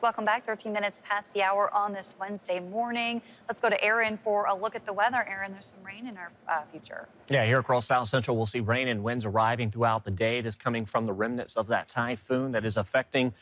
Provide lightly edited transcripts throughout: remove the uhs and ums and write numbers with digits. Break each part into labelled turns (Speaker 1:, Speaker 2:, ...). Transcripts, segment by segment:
Speaker 1: Welcome back. 13 minutes past the hour on this Wednesday morning. Let's go to Aaron for a look at the weather. Aaron, there's some rain in our future.
Speaker 2: Yeah, here across South Central, we'll see rain and winds arriving throughout the day. This coming from the remnants of that typhoon that is affecting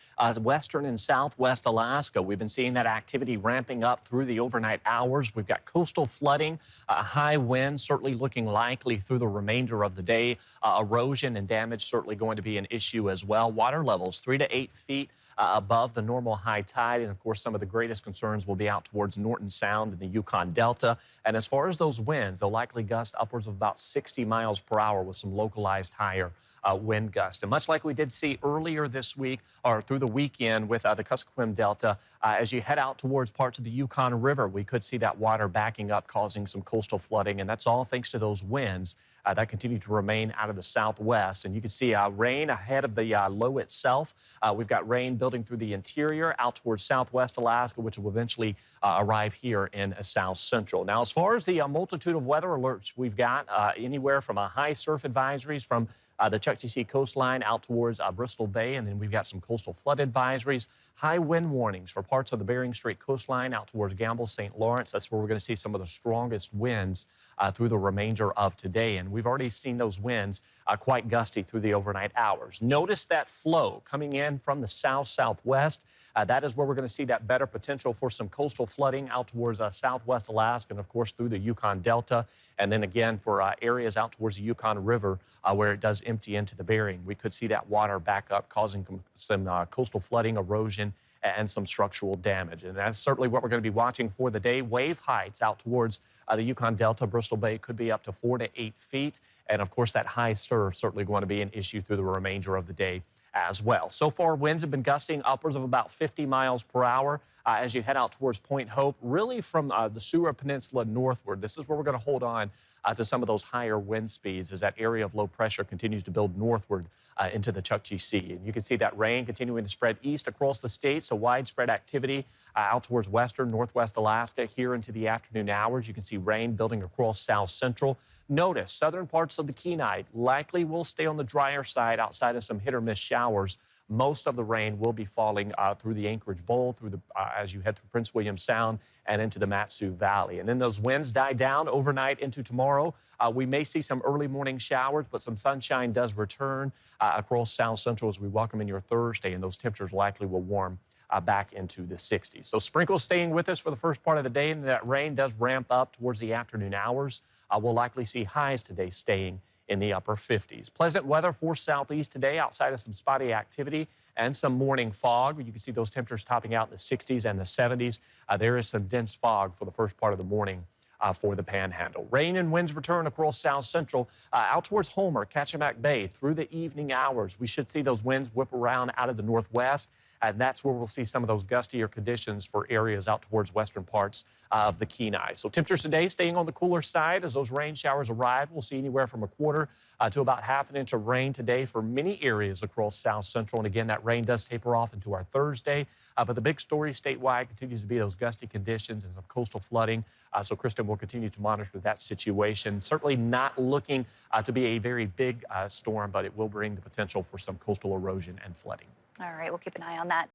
Speaker 2: western and southwest Alaska. We've been seeing that activity ramping up through the overnight hours. We've got coastal flooding, high winds certainly looking likely through the remainder of the day. Erosion and damage certainly going to be an issue as well. Water levels 3 to 8 feet above the normal high tide. And of course, some of the greatest concerns will be out towards Norton Sound and the Yukon Delta. And as far as those winds, they'll likely gust upwards of about 60 miles per hour with some localized higher wind gusts. And much like we did see earlier this week or through the weekend with the Kuskokwim Delta, as you head out towards parts of the Yukon River, we could see that water backing up, causing some coastal flooding. And that's all thanks to those winds that continue to remain out of the southwest. And you can see rain ahead of the low itself. We've got rain building through the interior out towards southwest Alaska, which will eventually arrive here in South Central. Now, as far as the multitude of weather alerts we've got, anywhere from high surf advisories from the Chukchi Sea coastline out towards Bristol Bay, and then we've got some coastal flood advisories, high wind warnings for parts of the Bering Strait coastline out towards Gamble, St. Lawrence. That's where we're going to see some of the strongest winds through the remainder of today. And we've already seen those winds quite gusty through the overnight hours. Notice that flow coming in from the south-southwest. That is where we're going to see that better potential for some coastal flooding out towards southwest Alaska and, of course, through the Yukon Delta. And then again for areas out towards the Yukon River where it does empty into the Bering. We could see that water back up, causing some coastal flooding, erosion, and some structural damage. And that's certainly what we're going to be watching for the day. Wave heights out towards the Yukon Delta, Bristol Bay could be up to 4 to 8 feet. And of course, that high surf certainly going to be an issue through the remainder of the day as well. So far, winds have been gusting upwards of about 50 miles per hour as you head out towards Point Hope, really from the Seward Peninsula northward. This is where we're going to hold on to some of those higher wind speeds as that area of low pressure continues to build northward into the Chukchi Sea. And you can see that rain continuing to spread east across the state, so widespread activity out towards western, northwest Alaska here into the afternoon hours. You can see rain building across south central. Notice southern parts of the Kenai likely will stay on the drier side outside of some hit or miss showers. Most of the rain will be falling through the Anchorage Bowl, through the as you head through Prince William Sound and into the Mat-Su Valley. And then those winds die down overnight into tomorrow. We may see some early morning showers, but some sunshine does return across South Central as we welcome in your Thursday, and those temperatures likely will warm back into the 60s. So sprinkles staying with us for the first part of the day, and that rain does ramp up towards the afternoon hours. We'll likely see highs today staying in the upper 50s. Pleasant weather for southeast today outside of some spotty activity and some morning fog. You can see those temperatures topping out in the 60s and the 70s. There is some dense fog for the first part of the morning for the Panhandle. Rain and winds return across South Central out towards Homer, Kachemak Bay through the evening hours. We should see those winds whip around out of the northwest, and that's where we'll see some of those gustier conditions for areas out towards western parts of the Kenai. So temperatures today staying on the cooler side as those rain showers arrive. We'll see anywhere from a quarter to about half an inch of rain today for many areas across South Central. And again, that rain does taper off into our Thursday. But the big story statewide continues to be those gusty conditions and some coastal flooding. So Kristen will continue to monitor that situation. Certainly not looking to be a very big storm, but it will bring the potential for some coastal erosion and flooding.
Speaker 1: All right, we'll keep an eye on that.